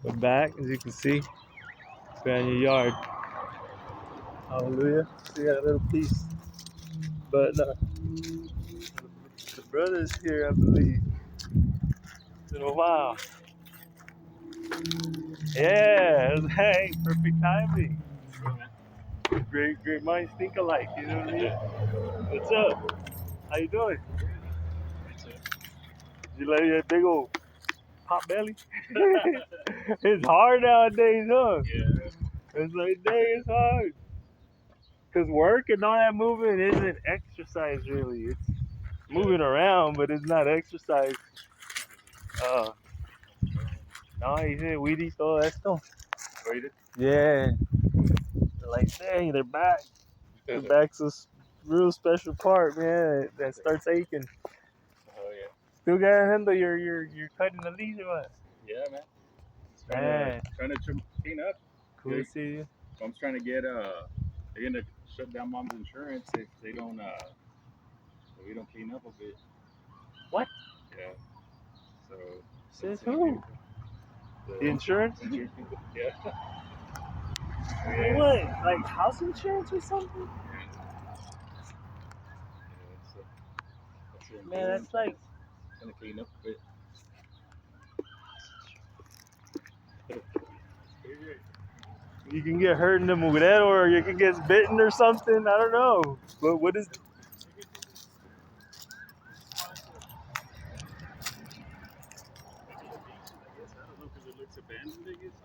We're back, as you can see. We're in your yard. Hallelujah. See that little piece. But the brother's here, I believe. It's been a while. Yeah, hey, perfect timing. Great minds think alike, you know what I mean? What's up? How you doing? Did you let your big old pot belly? It's hard nowadays, huh? Yeah. It's like, dang, it's hard. Because work and all that moving isn't exercise, really. It's moving around, but it's not exercise. No, he said weedy, todo esto. Waited? Yeah. They're like, dang, they're back. Their back's a real special part, man, that starts aching. Oh yeah. Still got handle you're cutting the leaves or what? Yeah, man. Just Man. trying to clean up. Cool to see you. Mom's trying to get they're gonna shut down mom's insurance if they don't if we don't clean up a bit. What? Yeah. So Says who? The insurance? Insurance people. Yeah. What? Like house insurance or something? So that's what I'm Man, doing. that's like Trying to clean up a bit. you can get hurt in the mugre or you can get bitten or something. I don't know. But what is?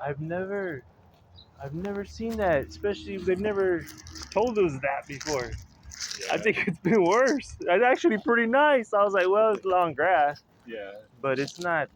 I've never seen that. Especially they've never told us that before. Yeah. I think it's been worse. It's actually pretty nice. I was like, well, it's long grass. Yeah. But it's not.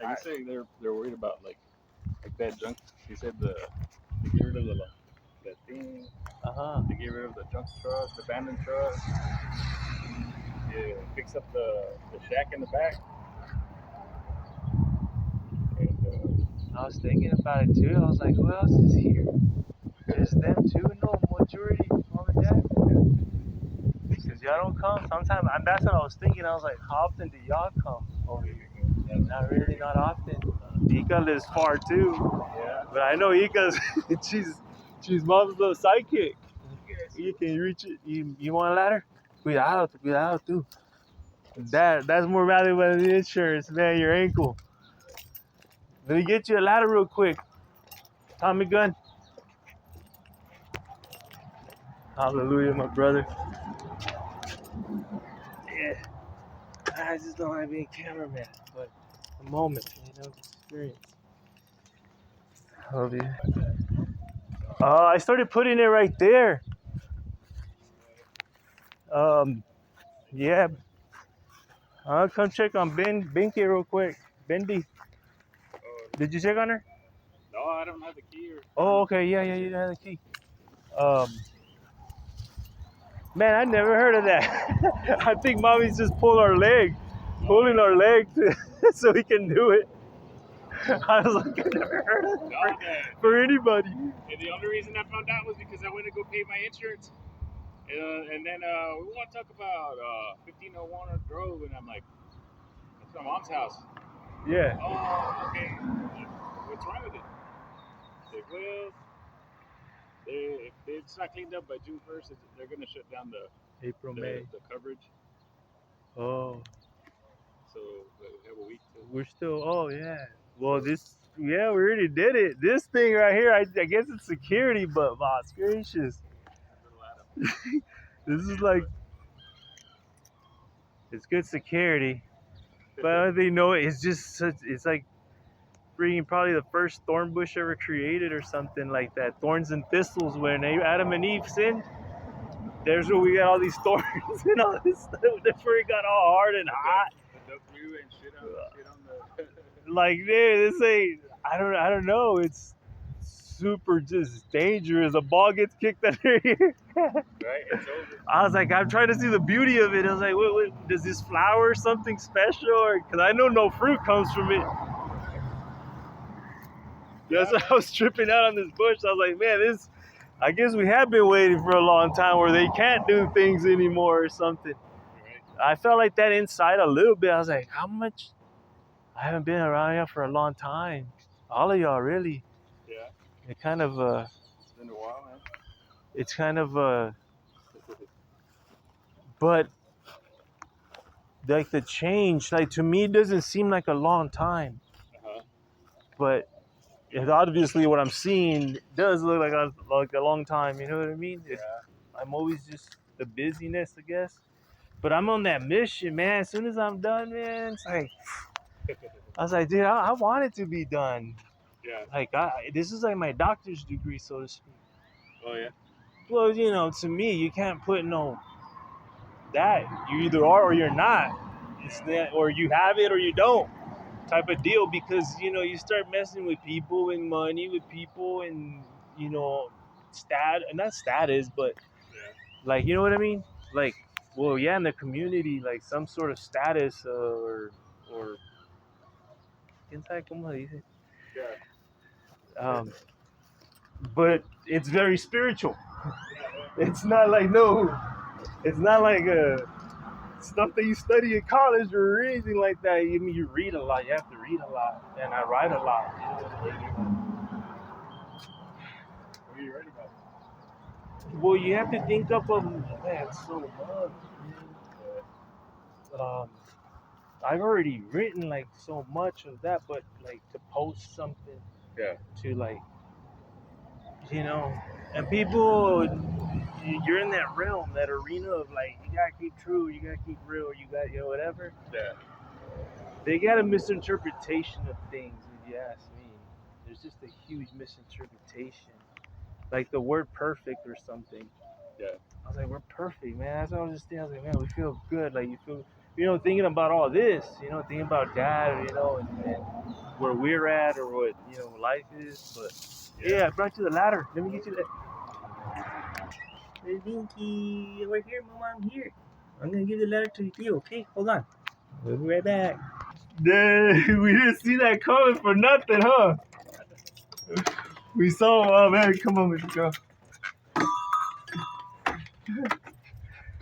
I guess they're worried about like that junk. He said they get rid of the thing. They get rid of the junk truck, the abandoned truck. Yeah, fix up the shack in the back. And I was thinking about it too. I was like, who else is here? Just them two? No, majority mom and dad. Because y'all don't come. Sometimes that's what I was thinking. I was like, how often do y'all come over here? Not really, not often. Ika lives far too. yeah. But I know Ika's she's mom's little sidekick. You can reach it. You want a ladder? Cuidado too. That's more valuable than the insurance, man. Your ankle. Let me get you a ladder real quick. Tommy gun. Hallelujah, my brother. Yeah. I just don't like being cameraman, but a moment, experience. I love you. I started putting it right there. Yeah. I'll come check on Binky real quick. Bendy. Did you check on her? No, I don't have the key. Oh, okay. Yeah, you don't have the key. Man, I never heard of that. I think mommy's just pulling our leg so he can do it. I was like, I never heard of that for anybody. And the only reason I found out was because I went to go pay my insurance. And then we want to talk about 1501 Grove, and I'm like, that's my mom's house. Yeah. Oh, okay. What's wrong with it? Like, well, if it's not cleaned up by June 1st, they're going to shut down the coverage. Oh. So we have a week to. We're still. Oh yeah. Well, we already did it. This thing right here, I guess it's security, but boss gracious, this is like it's good security. But they know it's just it's like bringing probably the first thorn bush ever created or something like that. Thorns and thistles. When Adam and Eve sinned, there's where we got all these thorns and all this stuff. That's where it got all hard and hot. And shit on the. Like, man, this ain't. I don't know. It's super just dangerous. A ball gets kicked under here. Right, it's over. I was like, I'm trying to see the beauty of it. I was like, wait, does this flower something special? Or because I know no fruit comes from it. That's why I was tripping out on this bush. I was like, man, I guess we have been waiting for a long time where they can't do things anymore or something. Right. I felt like that inside a little bit. I was like, how much? I haven't been around here for a long time. All of y'all, really. Yeah. It kind of It's been a while, man. it's kind of but like the change, like to me, it doesn't seem like a long time. But it, obviously, what I'm seeing does look like a long time. You know what I mean? Yeah. I'm always just the busyness, I guess. But I'm on that mission, man. As soon as I'm done, man, it's like I was like, dude, I want it to be done. Yeah. Like, this is like my doctor's degree, so to speak. Oh yeah. Well, you know, to me, you can't put no that. You either are or you're not. It's that, or you have it or you don't, type of deal. Because you know, you start messing with people and money, with people and you know, not status, but like you know what I mean. Like, well, yeah, in the community, like some sort of status or quién sabe cómo dice. Yeah. But it's very spiritual. It's not like it's not like stuff that you study in college or anything like that. I mean, you read a lot. You have to read a lot, and I write a lot. What are you writing about? Well, you have to think up of man so much. I've already written like so much of that, but like to post something, to like you know, and people, you're in that realm, that arena of like you gotta keep true, you gotta keep real, you got whatever. Yeah. They got a misinterpretation of things, if you ask me. There's just a huge misinterpretation, like the word perfect or something. Yeah. I was like, we're perfect, man. That's what I was just thinking. I was like, man, we feel good. Like you feel, you know, thinking about all this, you know, thinking about dad, you know, and where we're at or what, you know, life is. But yeah, I brought you the ladder. Let me get you that. Hey, Dinky, we're here, Mama. I'm here. I'm gonna give the ladder to you. Okay, hold on. We'll be right back. Dang, we didn't see that coming for nothing, huh? We saw, oh man, come on, Mr. Girl.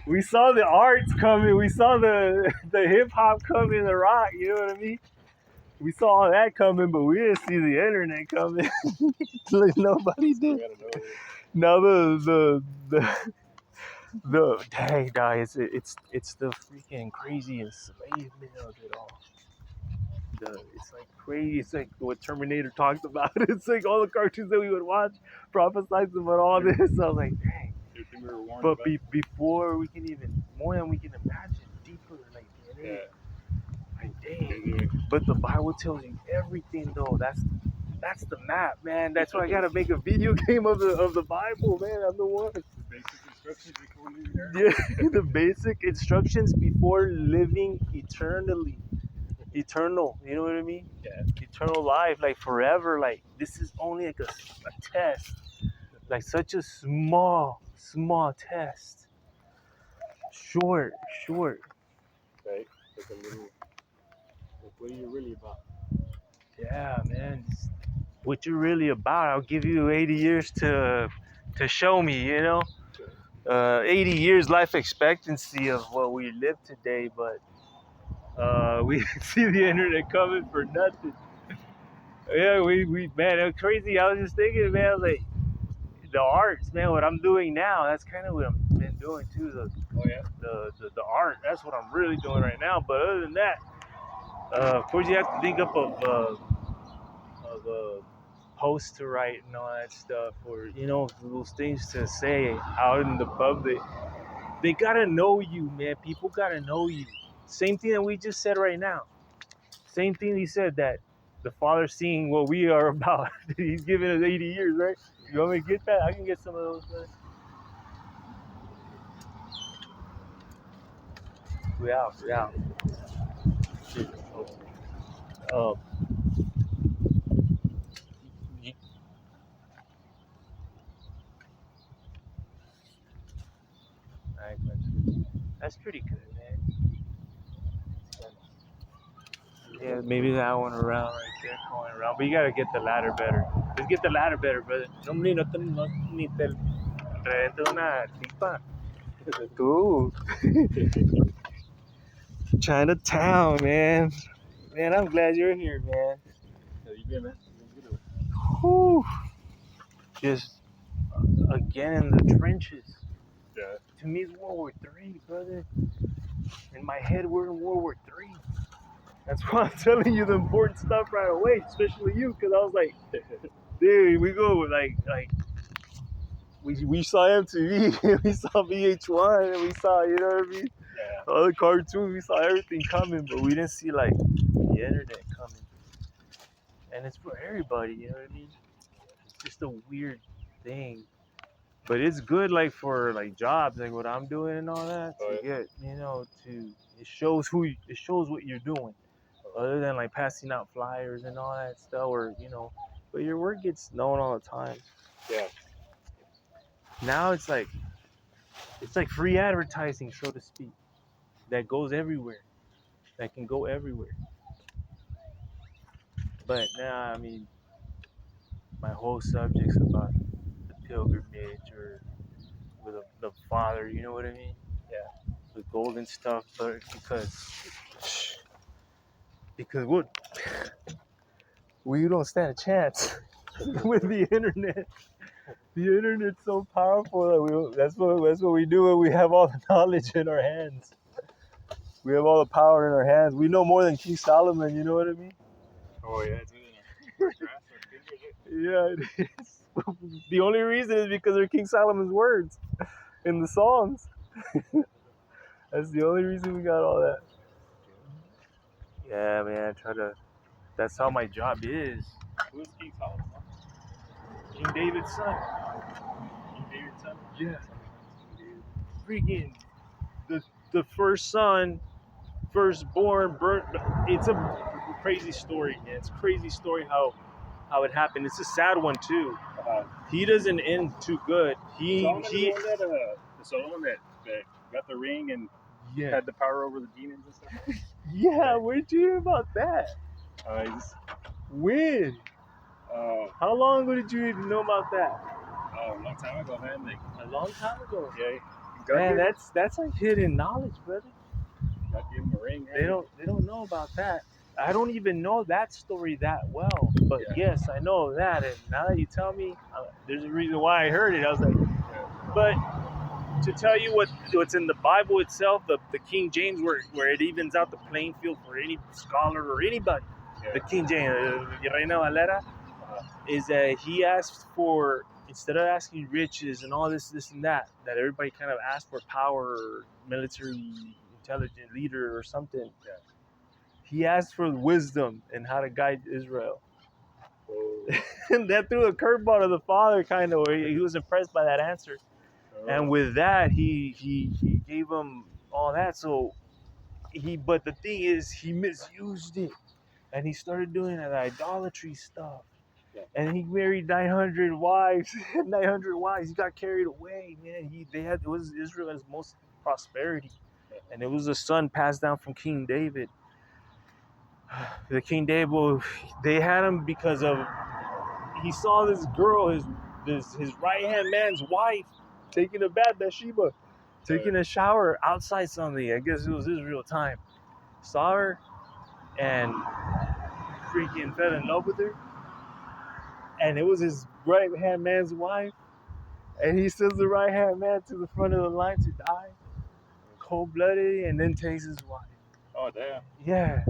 We saw the arts coming. We saw the hip hop coming, the rock. You know what I mean? We saw all that coming, but we didn't see the internet coming. Like nobody did. Now the dang, guys, it's the freaking crazy enslavement of it all. It's like crazy. It's like what Terminator talked about. It's like all the cartoons that we would watch prophesized about all this. I was like, dang. But before we can even, more than we can imagine, deeper, like, like dang. But the Bible tells you everything, though. That's the map, man. That's why I gotta make a video game of the Bible, man. I'm the one. The basic instructions before living eternally. Eternal, you know what I mean? Yeah. Eternal life, like forever. Like this is only like a test, like such a small test. Short. Right. Like a little. Like, what are you really about? Yeah, man. What you're really about? I'll give you 80 years to show me. You know, 80 years life expectancy of what we live today, but we see the internet coming for nothing. Yeah, we man, it was crazy. I was just thinking, man, I was like, the arts, man, what I'm doing now, that's kind of what I've been doing too. The art, that's what I'm really doing right now. But other than that, of course, you have to think up of posts to write and all that stuff, or you know, those things to say out in the public. They gotta know you, man. People gotta know you. Same thing that we just said right now. Same thing he said, that the Father's seeing what we are about. He's giving us 80 years, right? You want me to get that? I can get some of those. We out. Um, that's pretty good, man. Yeah, maybe that one around right there, going around. But you gotta get the ladder better. Let's get the ladder better, brother. No ni te traete una tipa. Tú. Chinatown, man. Man, I'm glad you're here, man. How you been, man? whew, just again in the trenches. Yeah. To me, it's World War III, brother. In my head, we're in World War III. That's why I'm telling you the important stuff right away, especially you, because I was like, dude, we go like we saw MTV, we saw VH1, and we saw, you know what I mean? Yeah. All the cartoons, we saw everything coming, but we didn't see like the internet coming. And it's for everybody, you know what I mean? It's just a weird thing. But it's good like for like jobs, like what I'm doing and all that, to get, you know, it shows it shows what you're doing. Other than like passing out flyers and all that stuff, or you know, but your work gets known all the time. Yeah. Now it's like free advertising, so to speak, that goes everywhere, that can go everywhere. But now, I mean, my whole subject's about the pilgrimage or with the Father, you know what I mean? Yeah. The golden stuff, but because what we don't stand a chance with the internet. The internet's so powerful that that's what we do when we have all the knowledge in our hands. We have all the power in our hands. We know more than King Solomon, you know what I mean? Oh yeah, it's in our grasp, our fingers. Yeah, it is. The only reason is because they're King Solomon's words in the Psalms. That's the only reason we got all that. Yeah, man, that's how my job is. Who is King Solomon? King David's son. King David's son? Yeah. Freaking the first son, firstborn, burnt. It's a crazy story, man. It's a crazy story how it happened. It's a sad one too. He doesn't end too good. Solomon the Solomon that got the ring and had the power over the demons and stuff. Yeah, where'd you hear about that? When? How long ago did you even know about that? A long time ago, man. Like a long time ago. Yeah. Man, that's like hidden knowledge, brother. God gave him a ring. Right? They don't know about that. I don't even know that story that well, but yes, I know that. And now that you tell me, there's a reason why I heard it. I was like, but to tell you what's in the Bible itself, the King James, where it evens out the playing field for any scholar or anybody, the King James, Reina Valera, is that he asked for, instead of asking riches and all this and that everybody kind of asked for power or military intelligent leader or something. He asked for wisdom and how to guide Israel. And that threw a curveball to the Father, kind of, where he was impressed by that answer. And with that, he gave him all that. So but the thing is, he misused it, and he started doing that idolatry stuff. And he married 900 wives. 900 wives. He got carried away, man. It was Israel's most prosperity, and it was a son passed down from King David. The King David, they had him because of he saw this girl, his right hand man's wife, taking a bath, Bathsheba, taking a shower outside something. I guess it was Israel time. Saw her and freaking fell in love with her. And it was his right hand man's wife. And he sends the right hand man to the front of the line to die, cold blooded, and then takes his wife. Oh damn. Yeah.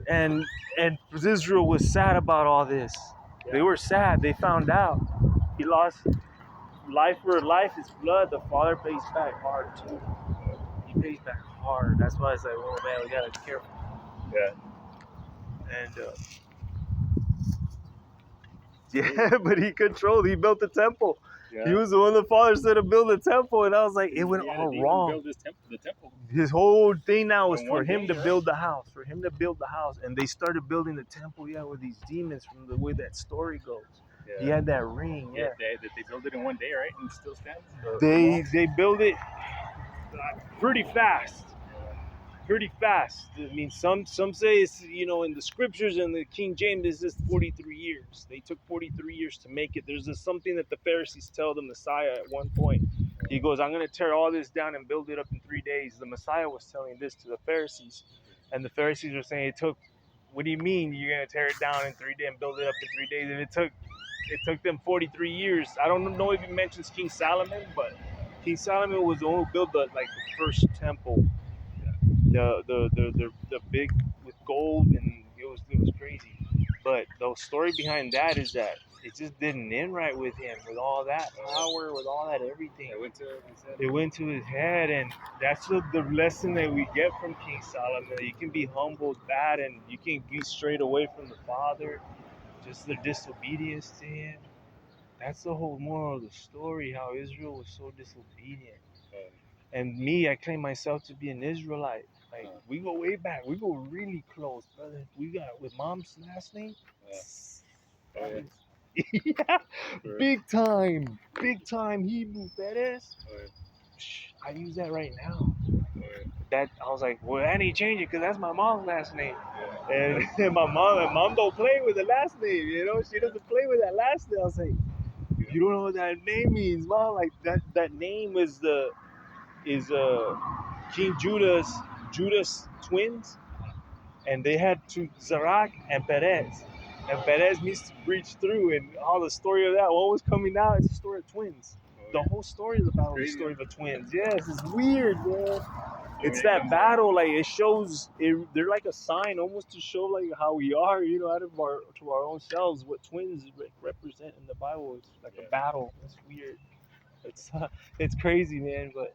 And Israel was sad about all this. They were sad. They found out he lost life for life is blood. The Father pays back hard too. He pays back hard. That's why it's like, oh man, we gotta be careful. And but he controlled. He built the temple. He was the one the Father said to build the temple, and I was like, it went all wrong. The temple. His whole thing now was for him to build the house. For him to build the house, and they started building the temple. With these demons from the way that story goes. He had that ring. They built it in one day, right? And it still stands. They build it pretty fast. Pretty fast. I mean, some say it's, in the scriptures in the King James is just 43 years. They took 43 years to make it. There's something that the Pharisees tell the Messiah at one point. He goes, I'm going to tear all this down and build it up in 3 days. The Messiah was telling this to the Pharisees. And the Pharisees were saying it took what do you mean you're gonna tear it down in 3 days and build it up in 3 days? And it took them 43 years. I don't know if he mentions King Solomon, but King Solomon was the one who built the first temple, the big with gold, and it was crazy. But the story behind that is that it just didn't end right with him, with all that power, with all that everything. It went to his head. It went to his head, and that's the lesson that we get from King Solomon. That you can be humbled, bad, and you can be straight away from the Father. Just the disobedience to him. That's the whole moral of the story, how Israel was so disobedient. And me, I claim myself to be an Israelite. Like, we go way back. We go really close, brother. We got with mom's last name. Yeah. Big time Hebrew Perez. I use that right now. That I was like, well, I need to change it because that's my mom's last name. And my mom don't play with the last name, you know. She doesn't play with that last name. I was like, you don't know what that name means, mom. Like that name is King Judah's twins, and they had two, Zarak and Perez. And Perez means to breach through, and all the story of that, what was coming out is the story of twins. The whole story is about the story of the twins. Yes, it's weird, man. It's that battle, like it shows. They're like a sign, almost to show like how we are, you know, out of our own selves. What twins represent in the Bible, it's like a battle. It's weird. It's crazy, man. But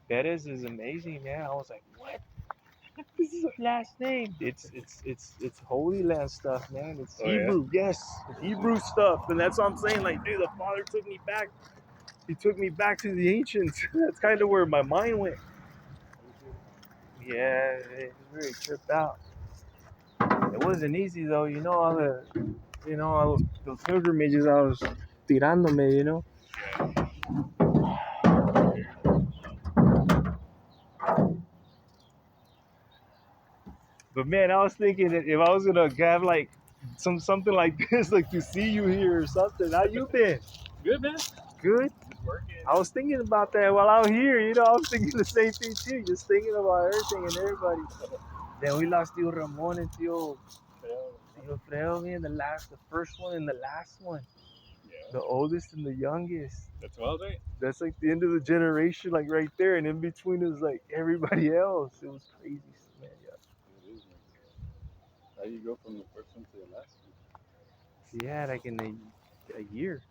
Perez is amazing, man. I was like, what? This is her last name. It's Holy Land stuff, man. It's Hebrew, yes, Hebrew stuff, and that's what I'm saying. Like, dude, the Father took me back. He took me back to the ancients. That's kind of where my mind went. Yeah, it was really tripped out. It wasn't easy though, you know, all those pilgrimages I was tirándome, you know. But man, I was thinking that if I was gonna have like something like this, like to see you here or something. How you been? Good, man. Good. Just working. I was thinking about that while out here, you know. I was thinking the same thing too, just thinking about everything and everybody. Then we lost Tio Ramon and Tio Freo, man, the first one and the last one. Yeah. The oldest and the youngest. That's well, right? That's like the end of the generation, like right there, and in between is like everybody else. It was crazy, man. Yeah. It is, man. How do you go from the first one to the last one? Yeah, like in a year.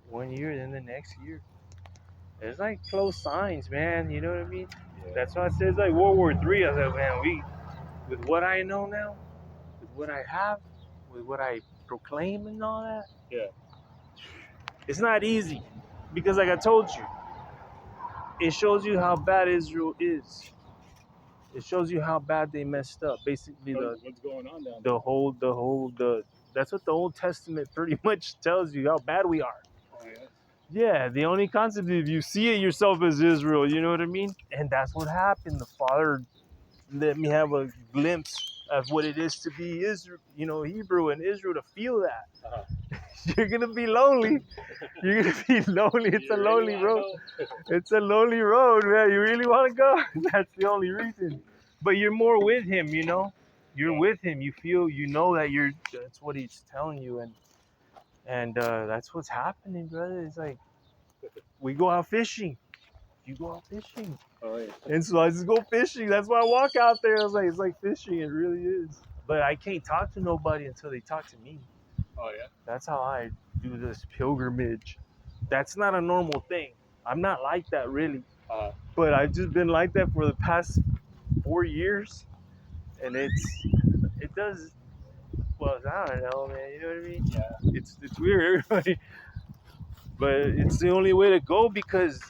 1 year, then the next year. There's like close signs, man. You know what I mean? Yeah. That's why it says like World War III. I was like, man, with what I know now, with what I have, with what I proclaim and all that. Yeah. It's not easy because, like I told you, it shows you how bad Israel is. It shows you how bad they messed up. Basically, what's going on down there? That's what the Old Testament pretty much tells you, how bad we are. Oh, yeah. Yeah, the only concept is you see it yourself as Israel, you know what I mean? And that's what happened. The Father let me have a glimpse of what it is to be Israel, you know, Hebrew and Israel, to feel that. You're gonna be lonely. You're gonna be lonely. It's a lonely road. It's a lonely road, man. You really want to go? That's the only reason. But you're more with him, you know. You're with him. You feel, you know that that's what he's telling you, and that's what's happening, brother. It's like we go out fishing. You go out fishing. Oh, yeah. And so I just go fishing. That's why I walk out there. I was like, it's like fishing. It really is. But I can't talk to nobody until they talk to me. Oh, yeah? That's how I do this pilgrimage. That's not a normal thing. I'm not like that, really. But I've just been like that for the past 4 years. And it does, well, I don't know, man. You know what I mean? Yeah. It's weird, everybody. But it's the only way to go because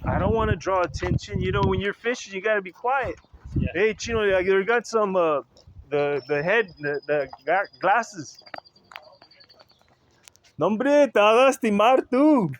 I don't want to draw attention. You know, when you're fishing, you got to be quiet. Yeah. Hey, Chino, you got some, the glasses. No, hombre, te vas a lastimar tú.